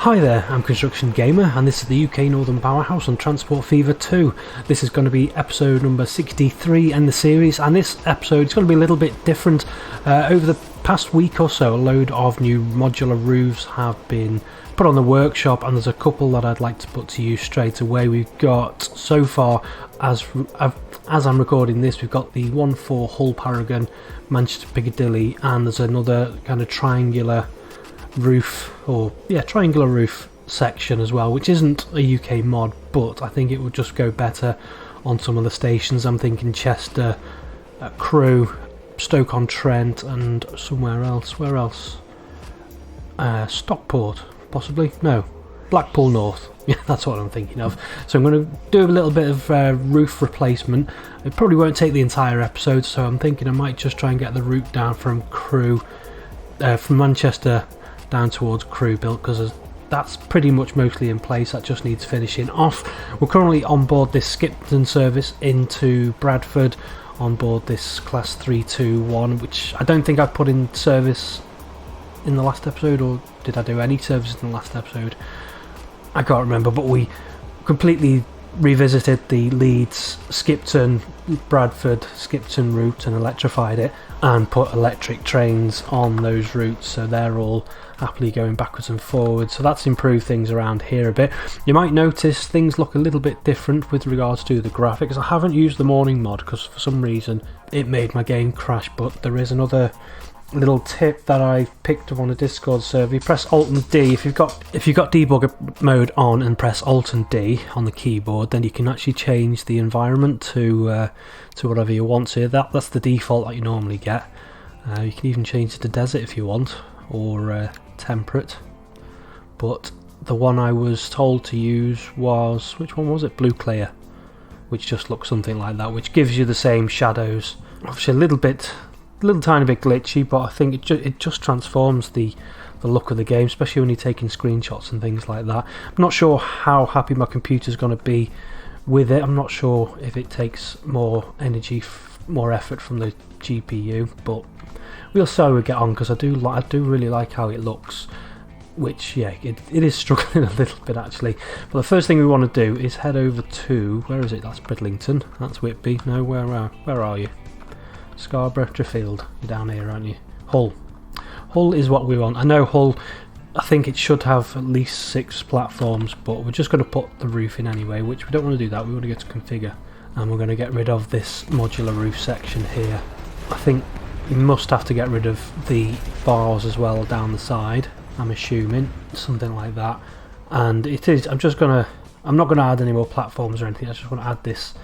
Hi there, I'm Construction Gamer and this is the UK Northern Powerhouse on Transport Fever 2. This is going to be episode number 63 in the series, and this episode is going to be a little bit different. Over the past week or so, a load of new modular roofs have been put on the workshop, and there's a couple that I'd like to put to you straight away. We've got, so far, as I'm recording this, we've got the 1-4 Hull Paragon, Manchester Piccadilly, and there's another kind of triangular roof section as well, which isn't a UK mod, but I think it would just go better on some of the stations. I'm thinking Chester, Crewe, Stoke-on-Trent, and somewhere else. Where else? Stockport, possibly? No, Blackpool North. Yeah, that's what I'm thinking of. So I'm going to do a little bit of roof replacement. It probably won't take the entire episode, so I'm thinking I might just try and get the route down from Crewe, from Manchester down towards Crewe built, because that's pretty much mostly in place. That just needs finishing off. We're currently on board this Skipton service into Bradford, on board this class 321, which I don't think I put in service in the last episode, or did I do any service in the last episode? I can't remember, but we completely revisited the Leeds, Skipton, Bradford, Skipton route and electrified it and put electric trains on those routes, so they're all happily going backwards and forwards. So that's improved things around here a bit. You might notice things look a little bit different with regards to the graphics. I haven't used the morning mod because for some reason it made my game crash, but there is another little tip that I picked up on a Discord server. You press Alt and D. If you've got debugger mode on and press Alt and D on the keyboard, then you can actually change the environment to whatever you want. So that's the default that you normally get. You can even change it to desert if you want, or temperate. But the one I was told to use was, which one was it? Blue Clear, which just looks something like that, which gives you the same shadows. Obviously a little tiny bit glitchy, but I think it just transforms the look of the game, especially when you're taking screenshots and things like that. I'm not sure how happy my computer's going to be with it. I'm not sure if it takes more energy, more effort from the GPU, but we'll see how we get on, because I do really like how it looks, which, yeah, it is struggling a little bit actually. But the first thing we want to do is head over to, where is it? That's Bridlington, that's Whitby. No, where are you? Scarborough, Driffield, you're down here, aren't you? Hull is what we want. I know Hull, I think it should have at least 6 platforms, but we're just going to put the roof in anyway, which we don't want to do that. We want to go to configure, and we're going to get rid of this modular roof section here. I think you must have to get rid of the bars as well down the side, I'm assuming, something like that. And it is, I'm not going to add any more platforms or anything. I just want to add this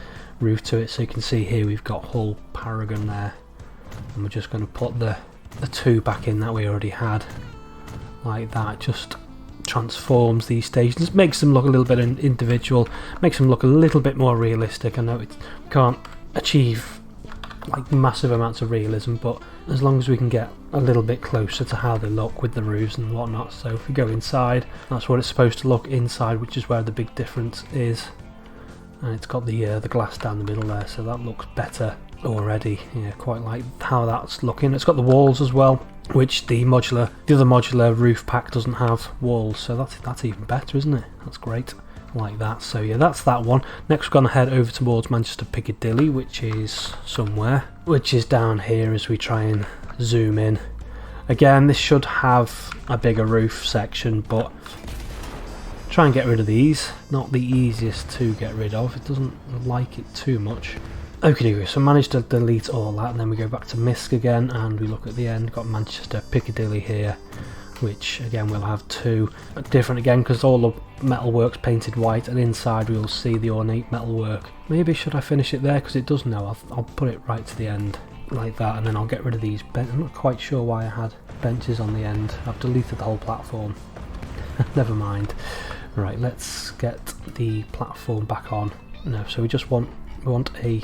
roof to it, so you can see here we've got Hull Paragon there, and we're just going to put the 2 back in that we already had, like that. It just transforms these stations, makes them look a little bit individual, makes them look a little bit more realistic. I know we can't achieve like massive amounts of realism, but as long as we can get a little bit closer to how they look with the roofs and whatnot. So if we go inside, that's what it's supposed to look inside, which is where the big difference is. And it's got the glass down the middle there, so that looks better already. Yeah, quite like how that's looking. It's got the walls as well, which the other modular roof pack doesn't have walls, so that's even better, isn't it? That's great, like that. So yeah, that's that one. Next we're going to head over towards Manchester Piccadilly, which is down here as we try and zoom in. Again, this should have a bigger roof section, but try and get rid of these. Not the easiest to get rid of. It doesn't like it too much. Okay, so managed to delete all that, and then we go back to MISC again, and we look at the end. Got Manchester Piccadilly here, which again we'll have 2 different again, because all the metalwork's painted white, and inside we'll see the ornate metalwork. Maybe should I finish it there, because it does now. I'll put it right to the end like that, and then I'll get rid of these benches. I'm not quite sure why I had benches on the end. I've deleted the whole platform. Never mind. Right, let's get the platform back on. No, so we want a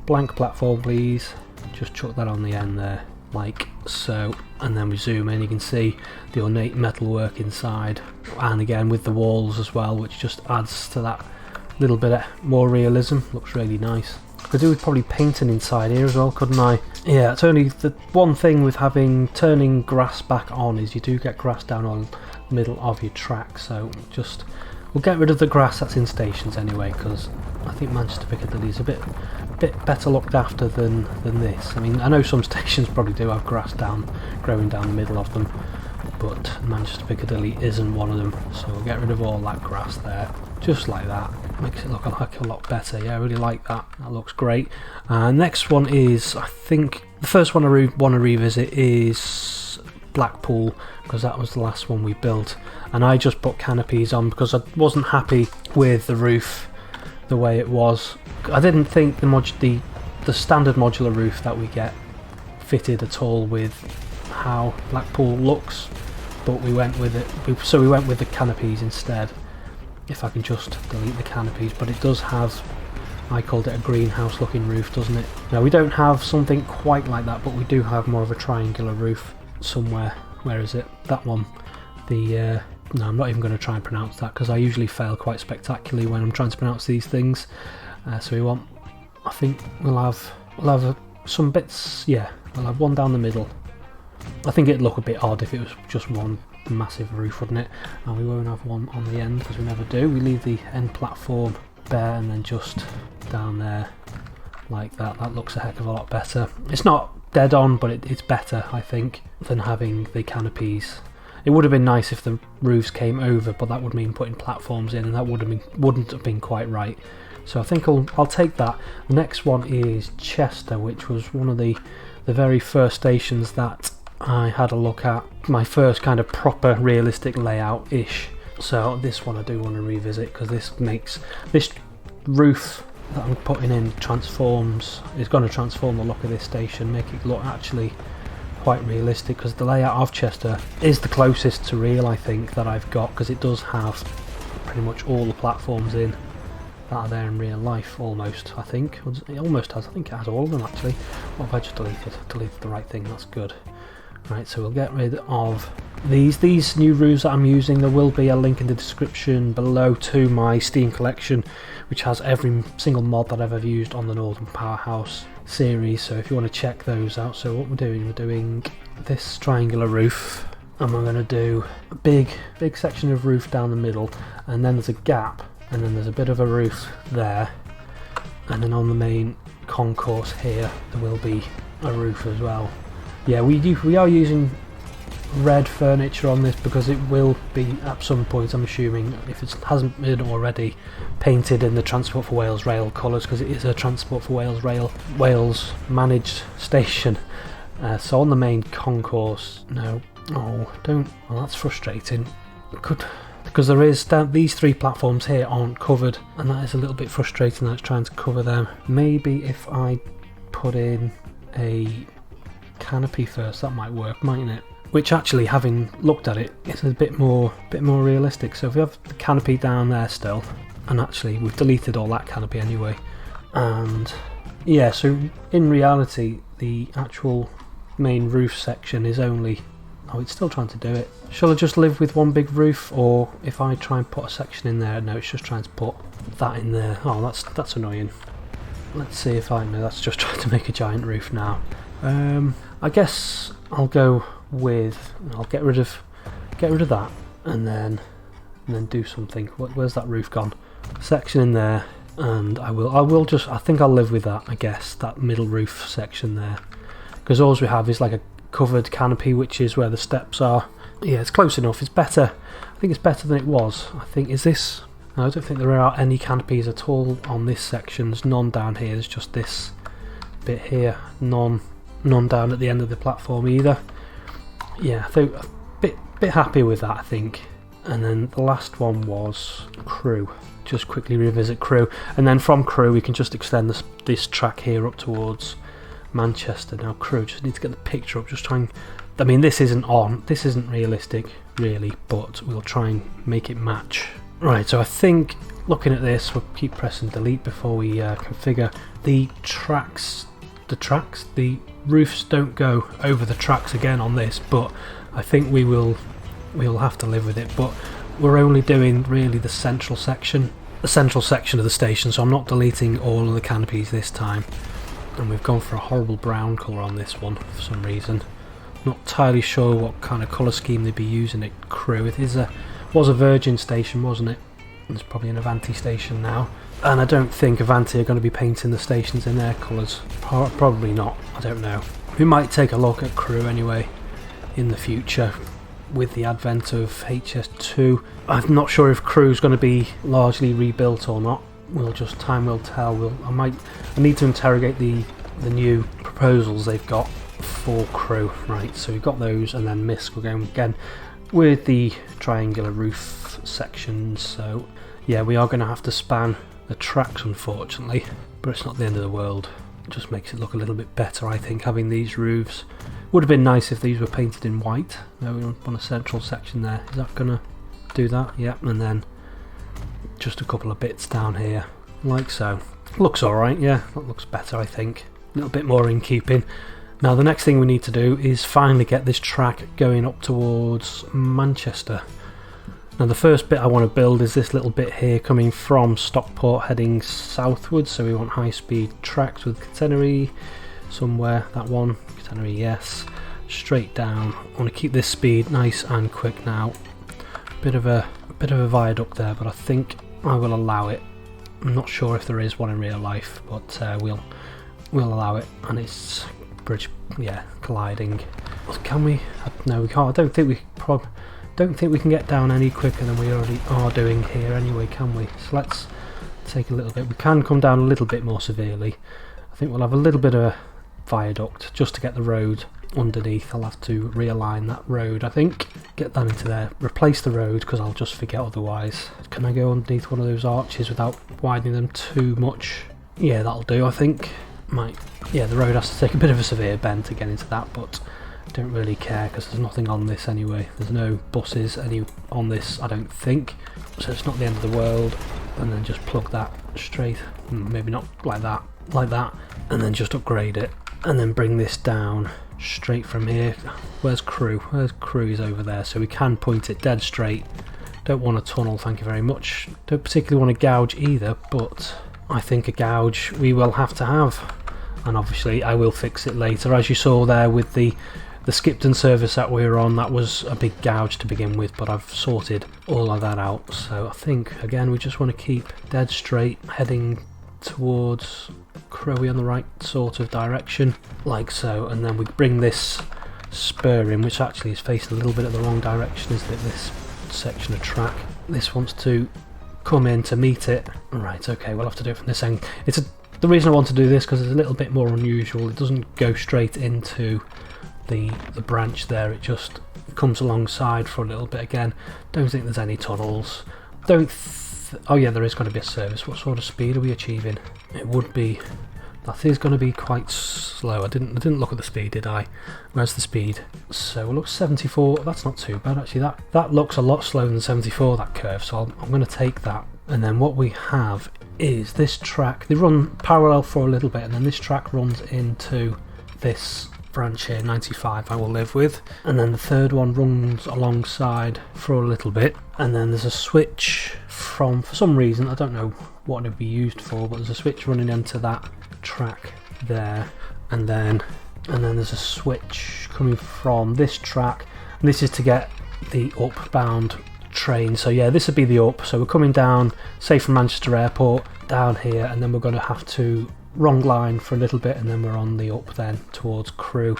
blank platform, please. Just chuck that on the end there, like so. And then we zoom in, you can see the ornate metalwork inside, and again with the walls as well, which just adds to that little bit more realism. Looks really nice. Could do with probably painting inside here as well, couldn't I? Yeah, it's only the one thing with turning grass back on is you do get grass down on middle of your track. So just we'll get rid of the grass that's in stations anyway, because I think Manchester Piccadilly is a bit better looked after than this. I mean, I know some stations probably do have grass growing down the middle of them, but Manchester Piccadilly isn't one of them. So we'll get rid of all that grass there, just like that. Makes it look a lot better. Yeah, I really like that. That looks great. Next one is, I think the first one I want to revisit is Blackpool, because that was the last one we built, and I just put canopies on because I wasn't happy with the roof the way it was. I didn't think the standard modular roof that we get fitted at all with how Blackpool looks, but we went with it. So we went with the canopies instead. If I can just delete the canopies, but it does have, I called it a greenhouse looking roof, doesn't it? Now we don't have something quite like that, but we do have more of a triangular roof somewhere. Where is it? That one. No, I'm not even going to try and pronounce that because I usually fail quite spectacularly when I'm trying to pronounce these things. So I think we'll have some bits. Yeah, we'll have one down the middle. I think it'd look a bit odd if it was just one massive roof, wouldn't it? And we won't have one on the end because we never do. We leave the end platform bare and then just down there like that. That looks a heck of a lot better. It's not dead on, but it's better, I think, than having the canopies. It would have been nice if the roofs came over, but that would mean putting platforms in, and that wouldn't have been quite right. So I think I'll take that. The next one is Chester, which was one of the very first stations that I had a look at. My first kind of proper realistic layout-ish. So this one I do want to revisit because this roof that I'm putting in is going to transform the look of this station, make it look actually quite realistic, because the layout of Chester is the closest to real, I think, that I've got, because it does have pretty much all the platforms in that are there in real life, almost. I think it almost has. I think it has all of them actually. What have I just deleted the right thing? That's good. Right, so we'll get rid of these new roofs that I'm using. There will be a link in the description below to my Steam collection, which has every single mod that I've ever used on the Northern Powerhouse series, so if you want to check those out. So what we're doing this triangular roof, and we're going to do a big section of roof down the middle, and then there's a gap, and then there's a bit of a roof there, and then on the main concourse here there will be a roof as well. Yeah, we are using red furniture on this because it will be at some point, I'm assuming, if it hasn't been already, painted in the Transport for Wales rail colours, because it is a Transport for Wales managed station. So on the main concourse, no, oh, don't. Well, that's frustrating. Because these three platforms here aren't covered, and that is a little bit frustrating that it's trying to cover them. Maybe if I put in a canopy first, that might work, mightn't it? Which actually, having looked at it, it's a bit more realistic. So if we have the canopy down there still, and actually we've deleted all that canopy anyway, and yeah, so in reality the actual main roof section is only, oh, it's still trying to do it. Shall I just live with one big roof, or if I try and put a section in there? No, it's just trying to put that in there. Oh, that's annoying. Let's see if no, that's just trying to make a giant roof now. I guess I'll get rid of that, and then do something. Where's that roof gone? Section in there, and I think I'll live with that, I guess, that middle roof section there, because all we have is like a covered canopy, which is where the steps are. Yeah, it's close enough. It's better. I think it's better than it was. I think, no, I don't think there are any canopies at all on this section. There's none down here. There's just this bit here. None down at the end of the platform either. Yeah, I think a bit happy with that, I think. And then the last one was Crewe. Just quickly revisit Crewe, and then from Crewe we can just extend this track here up towards Manchester. Now Crewe, just need to get the picture up. I mean, this isn't realistic really, but we'll try and make it match. Right, so I think looking at this, we'll keep pressing delete before we configure the tracks. The roofs don't go over the tracks again on this, but I think we'll have to live with it. But we're only doing really the central section of the station, so I'm not deleting all of the canopies this time. And we've gone for a horrible brown colour on this one for some reason. Not entirely sure what kind of colour scheme they'd be using at Crewe. It was a Virgin station, wasn't it? It's probably an Avanti station now. And I don't think Avanti are going to be painting the stations in their colours. Probably not, I don't know. We might take a look at Crewe anyway in the future with the advent of HS2. I'm not sure if Crewe's going to be largely rebuilt or not. Time will tell. I need to interrogate the new proposals they've got for Crewe. Right, so we've got those, and then Misk, we're going again with the triangular roof sections. So yeah, we are going to have to span the tracks, unfortunately, but it's not the end of the world. It just makes it look a little bit better, I think, having these roofs. Would have been nice if these were painted in white. No, we want a central section there. Is that going to do that? Yep, and then just a couple of bits down here, like so. Looks alright, yeah, that looks better, I think. A little bit more in keeping. Now the next thing we need to do is finally get this track going up towards Manchester. Now the first bit I want to build is this little bit here coming from Stockport heading southwards, so we want high speed tracks with catenary somewhere, that one, catenary yes, straight down. I want to keep this speed nice and quick now. Bit of a viaduct there, but I think I will allow it. I'm not sure if there is one in real life, but we'll allow it. And it's bridge, yeah, colliding. Can we? No, we can't. I don't think we can get down any quicker than we already are doing here anyway, can we? So let's take a little bit. We can come down a little bit more severely. I think we'll have a little bit of a viaduct just to get the road underneath. I'll have to realign that road, I think. Get that into there. Replace the road because I'll just forget otherwise. Can I go underneath one of those arches without widening them too much? Yeah, that'll do, I think. Yeah, the road has to take a bit of a severe bend to get into that, but I don't really care because there's nothing on this anyway. There's no buses on this, I don't think, so it's not the end of the world. And then just plug that straight, maybe not like that, and then just upgrade it, and then bring this down straight from here. Where's Crewe? Crewe is over there, so we can point it dead straight. Don't want a tunnel, thank you very much. Don't particularly want to gouge either, but I think a gouge we will have to have, and obviously I will fix it later. As you saw there with the Skipton service that we were on, that was a big gouge to begin with, but I've sorted all of that out. So I think again we just want to keep dead straight, heading towards Crewe on the right sort of direction, like so, and then we bring this spur in, which actually is facing a little bit of the wrong direction, isn't it, this section of track? This wants to come in to meet it. Right, okay, we'll have to do it from this end. The reason I want to do this because it's a little bit more unusual. It doesn't go straight into the branch there, it just comes alongside for a little bit. Again, don't think there's any tunnels. Oh yeah, there is going to be a service. What sort of speed are we achieving? It would be, that is going to be quite slow. I didn't look at the speed, did I? Where's the speed? So we'll look 74. That's not too bad actually. That looks a lot slower than 74, that curve, so I'm going to take that. And then what we have is this track. They run parallel for a little bit, and then this track runs into this branch here, 95, I will live with, and then the third one runs alongside for a little bit, and then there's a switch for some reason, I don't know what it would be used for, but there's a switch running into that track there, and then there's a switch coming from this track, and this is to get the upbound train. So yeah, this would be the up, so we're coming down, say from Manchester Airport down here, and then we're going to have to wrong line for a little bit, and then we're on the up then towards Crewe.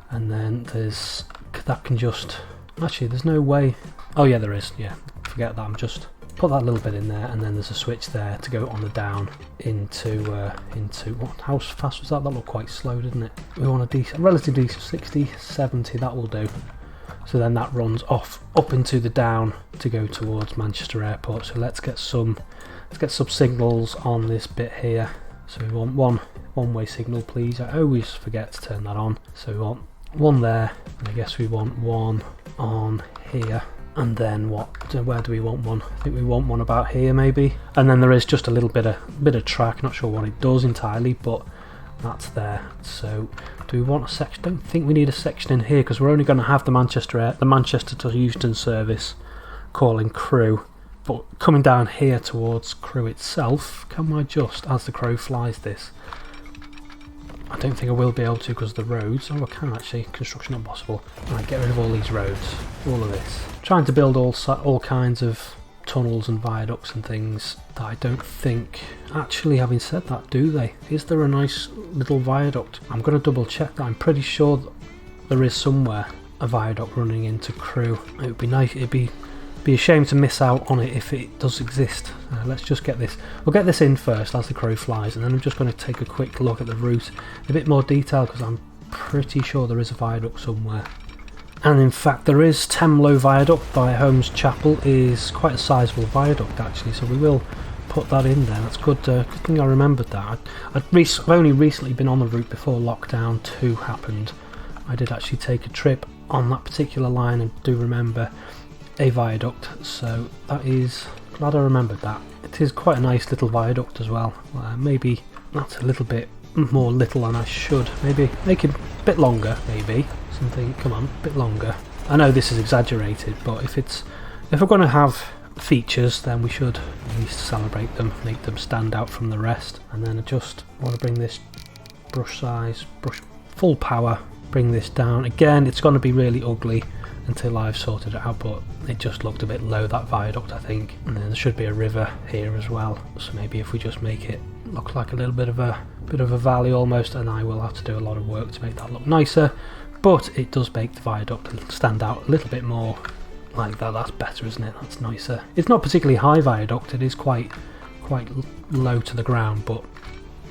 And then there's there's no way. Oh yeah, there is. Yeah, forget that. I'm just put that little bit in there, and then there's a switch there to go on the down into what? How fast was that? That looked quite slow, didn't it? We want a relatively 60, 70. That will do. So then that runs off up into the down to go towards Manchester Airport. So let's get some signals on this bit here. So we want one-way signal, please. I always forget to turn that on. So we want one there, and I guess we want one on here. And then where do we want one? I think we want one about here maybe. And then there is just a little bit of track, not sure what it does entirely, but that's there. So do we want a section? Don't think we need a section in here because we're only going to have the Manchester to Euston service calling Crewe. But coming down here towards Crewe itself, can I just, as the crow flies this, I don't think I will be able to because of the roads. Oh, I can actually. Construction not possible. Right, get rid of all these roads. All of this. Trying to build all kinds of tunnels and viaducts and things that I don't think actually, having said that, do they? Is there a nice little viaduct? I'm going to double check that. I'm pretty sure that there is somewhere a viaduct running into Crewe. It would be nice. It'd be a shame to miss out on it if it does exist. Let's just get this. We'll get this in first as the crow flies, and then I'm just going to take a quick look at the route in a bit more detail because I'm pretty sure there is a viaduct somewhere. And in fact there is. Temlow Viaduct by Holmes Chapel is quite a sizable viaduct actually, so we will put that in there. That's good. Good thing I remembered that. I've only recently been on the route before lockdown 2 happened. I did actually take a trip on that particular line and do remember a viaduct, so that is glad I remembered that. It is quite a nice little viaduct as well. Maybe that's a little bit more little than I should. Maybe make it a bit longer, maybe. Something, come on, a bit longer. I know this is exaggerated, but if we're going to have features, then we should at least celebrate them, make them stand out from the rest. And then I just want to bring this brush full power, bring this down. Again, it's going to be really ugly until I've sorted it out, but it just looked a bit low, that viaduct, I think. And then there should be a river here as well, so maybe if we just make it look like a little bit of a valley almost, and I will have to do a lot of work to make that look nicer, but it does make the viaduct stand out a little bit more like that. That's better, isn't it? That's nicer. It's not particularly high viaduct, it is quite low to the ground, but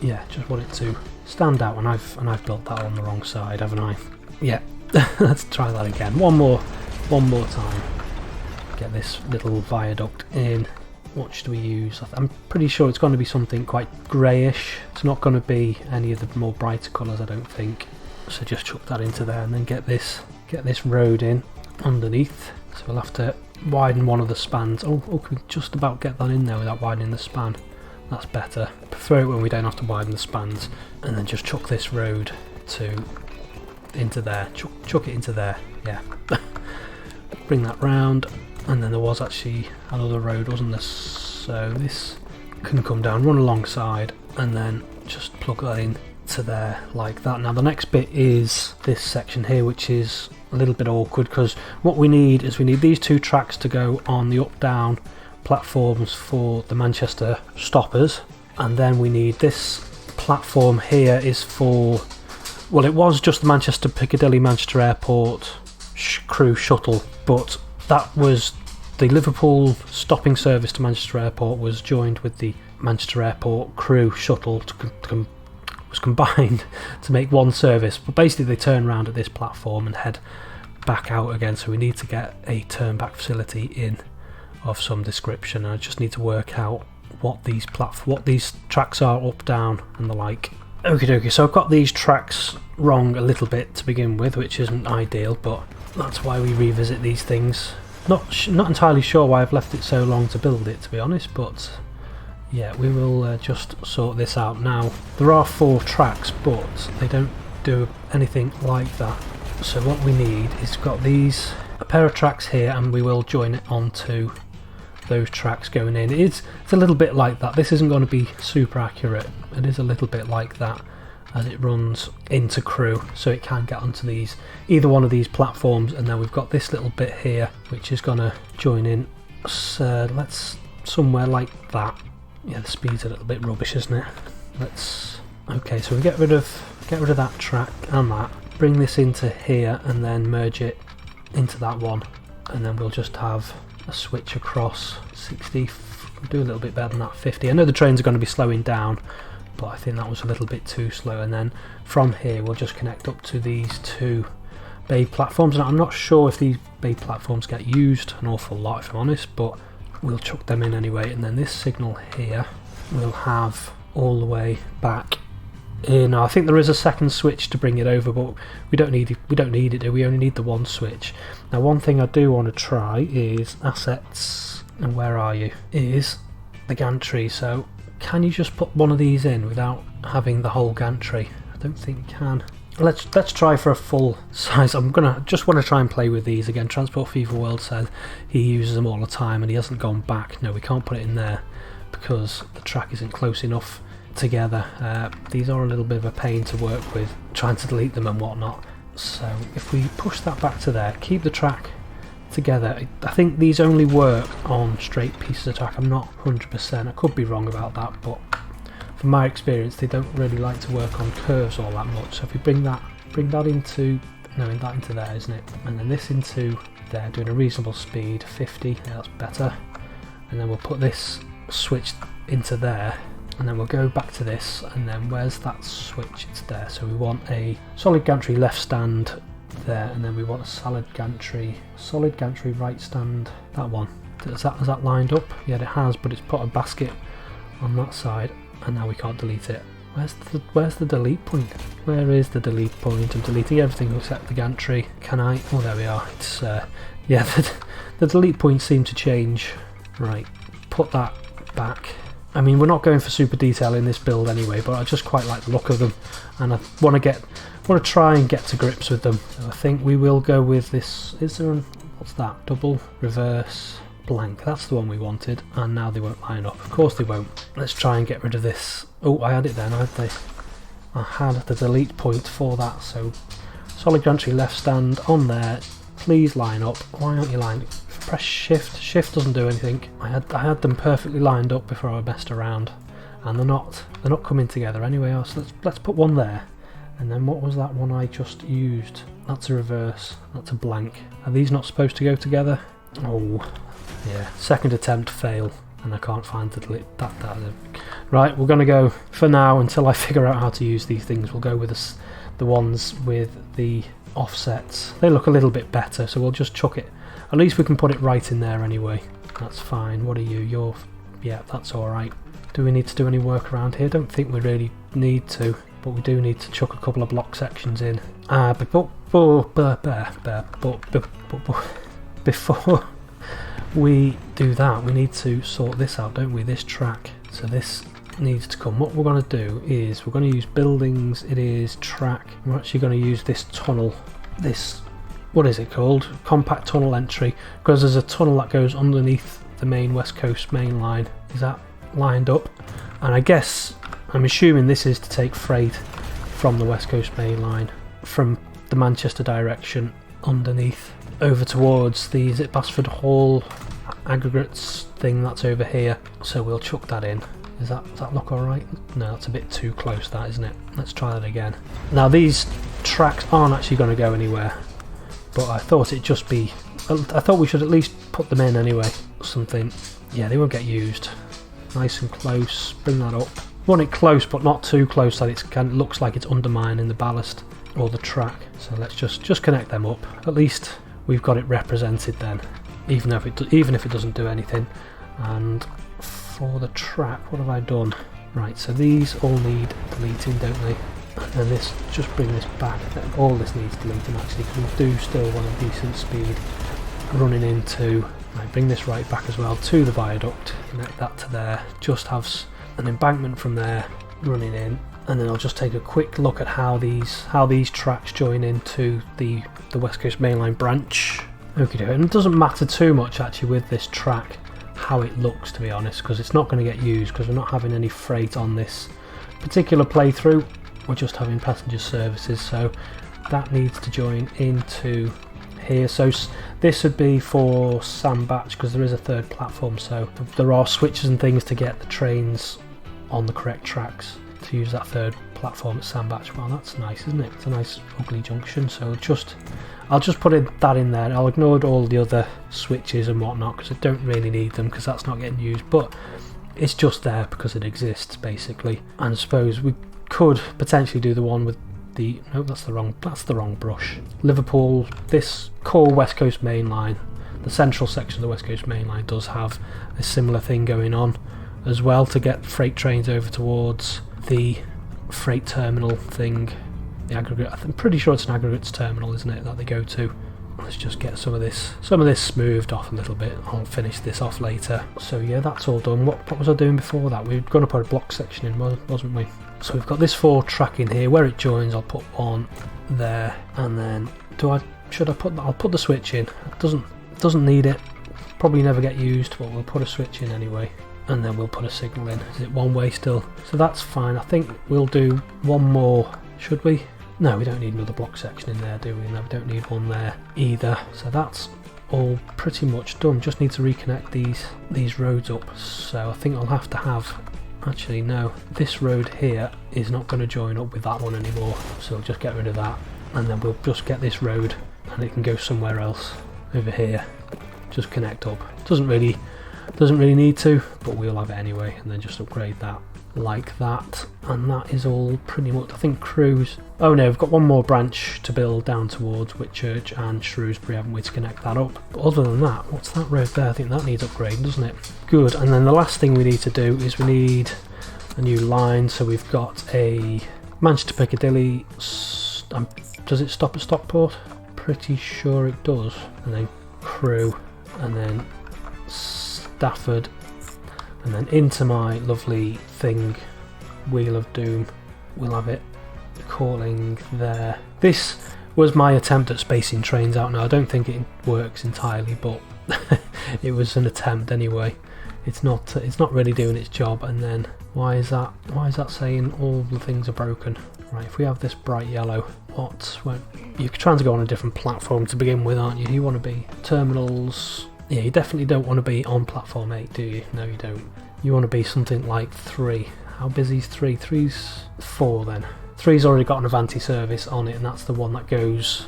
yeah, just want it to stand out, and I've built that on the wrong side, haven't I? Yeah. Let's try that again. One more time. Get this little viaduct in. What should we use? I'm pretty sure it's going to be something quite greyish. It's not going to be any of the more brighter colours, I don't think. So just chuck that into there, and then get this road in underneath. So we'll have to widen one of the spans. Oh, can we just about get that in there without widening the span? That's better. I prefer it when we don't have to widen the spans. And then just chuck this road into there, chuck it into there, yeah. Bring that round, and then there was actually another road, wasn't there? So this can come down, run alongside, and then just plug that in to there like that. Now the next bit is this section here, which is a little bit awkward because what we need is these 2 tracks to go on the up-down platforms for the Manchester stoppers, and then we need this platform here is for, well, it was just the Manchester Piccadilly Manchester Airport Crewe shuttle, but that was the Liverpool stopping service to Manchester Airport was joined with the Manchester Airport Crewe shuttle was combined to make one service. But basically they turn around at this platform and head back out again, so we need to get a turn back facility in of some description. And I just need to work out what these tracks are, up, down and the like. Okie dokie, so I've got these tracks wrong a little bit to begin with, which isn't ideal, but that's why we revisit these things. Not entirely sure why I've left it so long to build it, to be honest, but yeah, we will just sort this out. Now, there are 4 tracks, but they don't do anything like that. So what we need is got a pair of tracks here, and we will join it onto those tracks going in. It's a little bit like that. This isn't going to be super accurate. It is a little bit like that as it runs into Crewe, so it can get onto either one of these platforms. And then we've got this little bit here which is going to join in. So let's somewhere like that. Yeah, the speed's a little bit rubbish, isn't it? Okay, so we get rid of that track and that, bring this into here, and then merge it into that one, and then we'll just have a switch across 60, do a little bit better than that, 50. I know the trains are going to be slowing down, but I think that was a little bit too slow. And then from here we'll just connect up to these 2 bay platforms, and I'm not sure if these bay platforms get used an awful lot, if I'm honest, but we'll chuck them in anyway. And then this signal here we'll have all the way back in. I think there is a second switch to bring it over, but we don't need it, do we? Only need the one switch. Now one thing I do want to try is assets, and where are you, is the gantry. So can you just put one of these in without having the whole gantry? I don't think you can. Let's try for a full size. I'm gonna just want to try and play with these again. Transport Fever World said he uses them all the time and he hasn't gone back. No, we can't put it in there because the track isn't close enough together. These are a little bit of a pain to work with, trying to delete them and whatnot. So if we push that back to there, keep the track together. I think these only work on straight pieces of track. I'm not 100%, I could be wrong about that, but from my experience they don't really like to work on curves all that much. So if we bring that into, no, that into there, isn't it? And then this into there, doing a reasonable speed, 50, yeah, that's better. And then we'll put this switch into there, and then we'll go back to this, and then where's that switch? It's there. So we want a solid gantry left stand there, and then we want a solid gantry right stand, that one. Has that lined up? Yeah, it has, but it's put a basket on that side, and now we can't delete it. Where's the delete point? Where is the delete point? I'm deleting everything except the gantry. Can I? Oh, there we are. It's yeah, the delete points seem to change. Right, put that back. I mean, we're not going for super detail in this build anyway, but I just quite like the look of them, and I want to try and get to grips with them. So I think we will go with this. Is there what's that? Double reverse blank. That's the one we wanted, and now they won't line up. Of course they won't. Let's try and get rid of this. Oh, I had it then, hadn't I had the delete point for that. So solid gantry left stand on there. Please line up. Why aren't you lined? Press shift. Shift doesn't do anything. I had them perfectly lined up before I messed around, and they're not coming together anyway. So let's put one there. And then what was that one I just used? That's a reverse. That's a blank. Are these not supposed to go together? Oh, yeah. Second attempt fail, and I can't find the delete. Right, we're gonna go for now until I figure out how to use these things. We'll go with the ones with the offsets. They look a little bit better, so we'll just chuck it. At least we can put it right in there anyway. That's fine. What are you? Yeah, that's alright. Do we need to do any work around here? Don't think we really need to, but we do need to chuck a couple of block sections in. Before we do that, we need to sort this out, don't we? This track. So this needs to come. What we're going to do is we're going to use buildings. It is track. We're actually going to use this tunnel. This, what is it called? Compact tunnel entry, because there's a tunnel that goes underneath the main West Coast main line. Is that lined up? And I'm assuming this is to take freight from the West Coast main line from the Manchester direction underneath over towards the, is it Basford Hall aggregates thing that's over here. So we'll chuck that in. Does that look alright? No, that's a bit too close, that, isn't it? Let's try that again. Now these tracks aren't actually going to go anywhere, but I thought it'd just be, I thought we should at least put them in anyway. Something, yeah, they won't get used. Nice and close, bring that up. Want it close but not too close that it looks like it's undermining the ballast or the track. So let's just connect them up. At least we've got it represented then, even if it doesn't do anything. And for the track, what have I done? Right, so these all need deleting, don't they? And this, just bring this back. All this needs deleting actually, because we do still want a decent speed running into. Right, bring this right back as well to the viaduct. Connect that to there. Just have an embankment from there running in, and then I'll just take a quick look at how these tracks join into the West Coast mainline branch. Okay, and it doesn't matter too much actually with this track how it looks, to be honest, because it's not going to get used because we're not having any freight on this particular playthrough. We're just having passenger services, so that needs to join into here. So this would be for Sandbach because there is a third platform, so there are switches and things to get the trains on the correct tracks to use that third platform at Sandbach. Well, that's nice, isn't it? It's a nice ugly junction, so I'll just put that in there. I'll ignore all the other switches and whatnot because I don't really need them because that's not getting used, but it's just there because it exists basically. And I suppose we could potentially do the one with the, no, that's the wrong brush. Liverpool, this core West Coast main line, the central section of the West Coast main line does have a similar thing going on as well to get freight trains over towards the freight terminal thing, the aggregate. I'm pretty sure it's an aggregates terminal, isn't it, that they go to. Let's just get some of this smoothed off a little bit. I'll finish this off later. So yeah, that's all done. What was I doing before that? We were going to put a block section in, wasn't we? So we've got this 4 track in here. Where it joins, I'll put one there, and then should I put that? I'll put the switch in. It doesn't need it. Probably never get used, but we'll put a switch in anyway. and then we'll put a signal in. Is it one way still? So that's fine. I think we'll do one more, should we? No, we don't need another block section in there, do we? No, we don't need one there either. So that's all pretty much done. Just need to reconnect these roads up. So I think I'll have to have, actually no, this road here is not going to join up with that one anymore. So we'll just get rid of that, and then we'll just get this road and it can go somewhere else over here. Just connect up. Doesn't really need to, but we'll have it anyway, and then just upgrade that like that. And that is all pretty much. I think Crewe's, oh no, we've got one more branch to build down towards Whitchurch and Shrewsbury, haven't we, to connect that up. But other than that, what's that road there? I think that needs upgrading, doesn't it? Good. And then the last thing we need to do is we need a new line. So we've got a Manchester Piccadilly. Does it stop at Stockport? Pretty sure it does. And then Crewe, and then Stafford, and then into my lovely thing, Wheel of Doom. We'll have it calling there. This was my attempt at spacing trains out. Now I don't think it works entirely, but it was an attempt anyway. It's not really doing its job. And then why is that saying all the things are broken? Right, if we have this bright yellow, you're trying to go on a different platform to begin with, aren't you? You want to be terminals. Yeah, you definitely don't want to be on platform 8, do you? No, you don't. You want to be something like 3. How busy is 3? 3's 4 then. 3's already got an Avanti service on it, and that's the one that goes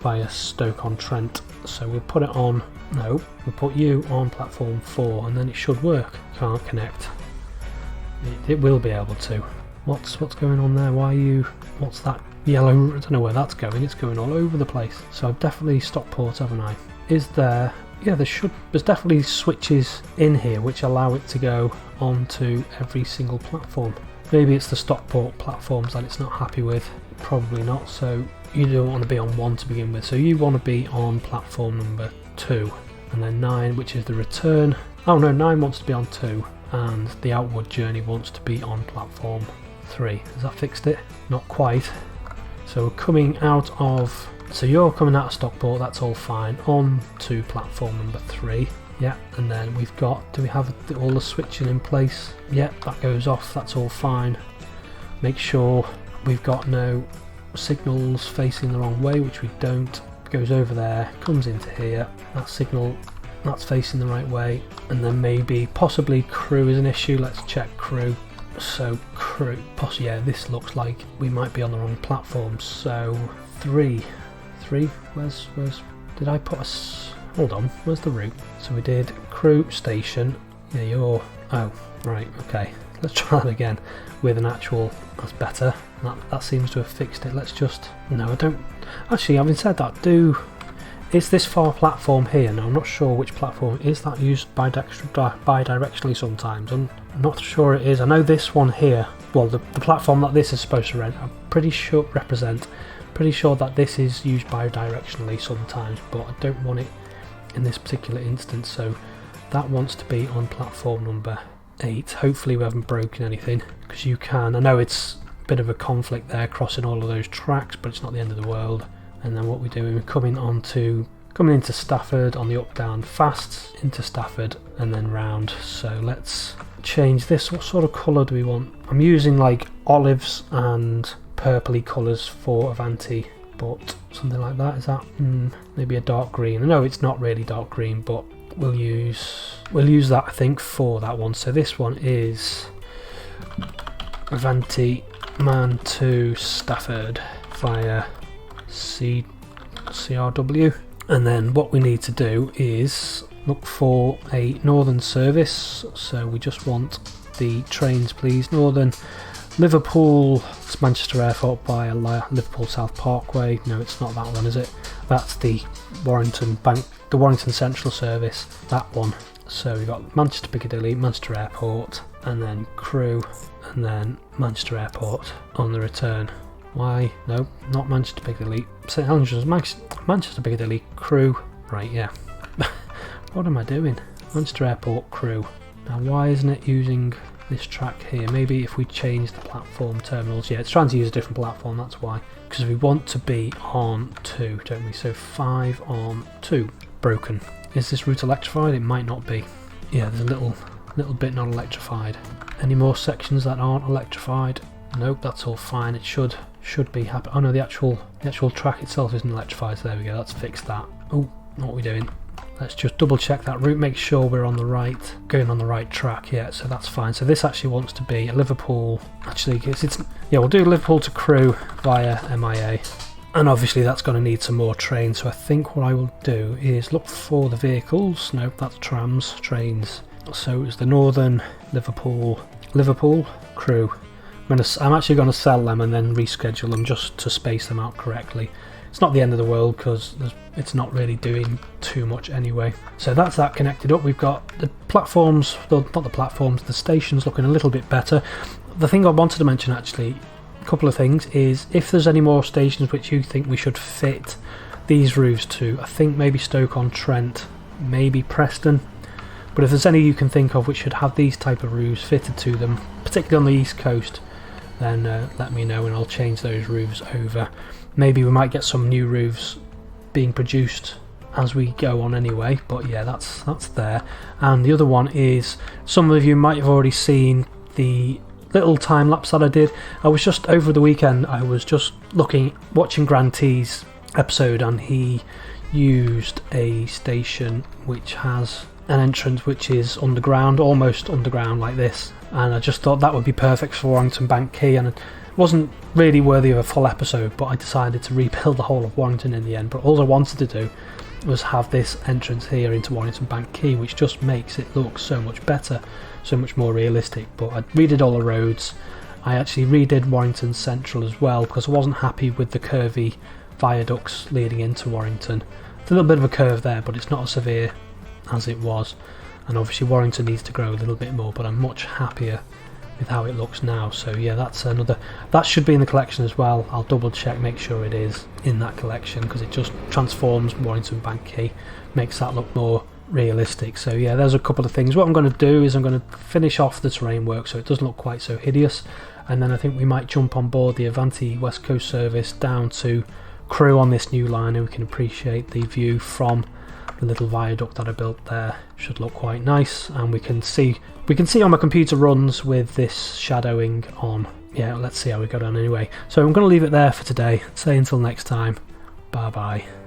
via Stoke-on-Trent. So we'll put it on. No, we'll put you on platform 4, and then it should work. Can't connect. It will be able to. What's going on there? Why are you? What's that yellow? I don't know where that's going. It's going all over the place. So I've definitely Stockport, haven't I? Is there? Yeah, there's definitely switches in here which allow it to go onto every single platform. Maybe it's the Stockport platforms that it's not happy with. Probably not. So you don't want to be on 1 to begin with. So you want to be on platform number 2, and then 9, which is the return. Oh no, 9 wants to be on 2, and the outward journey wants to be on platform 3. Has that fixed it? Not quite. So we're coming out of. So you're coming out of Stockport, that's all fine, on to platform number 3. Yeah, and then we've got, do we have all the switching in place? Yeah, that goes off, that's all fine. Make sure we've got no signals facing the wrong way, which we don't. Goes over there, comes into here, that signal, that's facing the right way. And then maybe, possibly Crewe is an issue, let's check Crewe. So Crewe, possibly, yeah, this looks like we might be on the wrong platform. So 3, where's did I put hold on, where's the route? So we did Crewe station. Yeah, you're, oh right, okay, let's try that again with an actual. That's better. That seems to have fixed it. Let's just, no, I don't actually, having said that, is this far platform here? No, I'm not sure which platform. Is that used bi-directionally sometimes? I'm not sure it is. I know this one here, well, the platform that this is supposed to rent, I'm pretty sure that this is used bi-directionally sometimes, but I don't want it in this particular instance. So that wants to be on platform number 8. Hopefully we haven't broken anything, because you can, I know it's a bit of a conflict there crossing all of those tracks, but it's not the end of the world. And then what we're doing, we're coming into Stafford on the up down fast into Stafford and then round. So let's change this. What sort of colour do we want? I'm using like olives and purpley colours for Avanti, but something like that. Is that maybe a dark green? No, it's not really dark green, but we'll use that, I think, for that one. So this one is Avanti Man to Stafford via CRW. And then what we need to do is look for a northern service. So we just want the trains, please. Northern Liverpool, it's Manchester Airport by Liverpool South Parkway. No, it's not that one, is it? That's the Warrington Central service, that one. So we've got Manchester Piccadilly, Manchester Airport, and then Crewe, and then Manchester Airport on the return. Why? No, not Manchester Piccadilly. St Helens, Manchester Piccadilly, Crewe. Right, yeah. What am I doing? Manchester Airport, Crewe. Now, why isn't it using this track here? Maybe if we change the platform terminals. Yeah, it's trying to use a different platform, that's why. Because we want to be on 2, don't we? So 5 on 2. Broken. Is this route electrified? It might not be. Yeah, there's a little little bit not electrified. Any more sections that aren't electrified? Nope, that's all fine. It should be happy. Oh no, the actual track itself isn't electrified, so there we go, let's fix that. Oh, what are we doing? Let's just double check that route, make sure we're on the right, going on the right track. Yeah, so that's fine. So this actually wants to be a Liverpool, actually yeah, we'll do Liverpool to Crewe via MIA. And obviously that's going to need some more trains, so I think what I will do is look for the vehicles. Nope, that's trams, trains. So it's the Northern, Liverpool, Crewe. I'm actually going to sell them and then reschedule them just to space them out correctly. It's not the end of the world because it's not really doing too much anyway. So that's that connected up. We've got the platforms, well, not the platforms, the stations looking a little bit better. The thing I wanted to mention actually, a couple of things, is if there's any more stations which you think we should fit these roofs to, I think maybe Stoke-on-Trent, maybe Preston. But if there's any you can think of which should have these type of roofs fitted to them, particularly on the east coast, then let me know and I'll change those roofs over. Maybe we might get some new roofs being produced as we go on anyway, but yeah, that's there. And the other one is, some of you might have already seen the little time lapse that I did. I was just over the weekend, I was just watching Grant T's episode, and he used a station which has an entrance which is underground, almost underground like this, and I just thought that would be perfect for Warrington Bank Quay, and it wasn't really worthy of a full episode, but I decided to rebuild the whole of Warrington in the end. But all I wanted to do was have this entrance here into Warrington Bank Quay, which just makes it look so much better, so much more realistic. But I redid all the roads. I actually redid Warrington Central as well, because I wasn't happy with the curvy viaducts leading into Warrington. It's a little bit of a curve there, but it's not as severe as it was, and obviously Warrington needs to grow a little bit more, but I'm much happier with how it looks now. So yeah, that should be in the collection as well. I'll double check, make sure it is in that collection, because it just transforms Warrington Bank Quay, makes that look more realistic. So yeah, there's a couple of things. What I'm going to do is I'm going to finish off the terrain work so it doesn't look quite so hideous, and then I think we might jump on board the Avanti West Coast service down to Crewe on this new line, and we can appreciate the view from the little viaduct that I built there. Should look quite nice, and we can see how my computer runs with this shadowing on. Yeah, let's see how we got on anyway. So I'm going to leave it there for today. Say until next time, bye bye.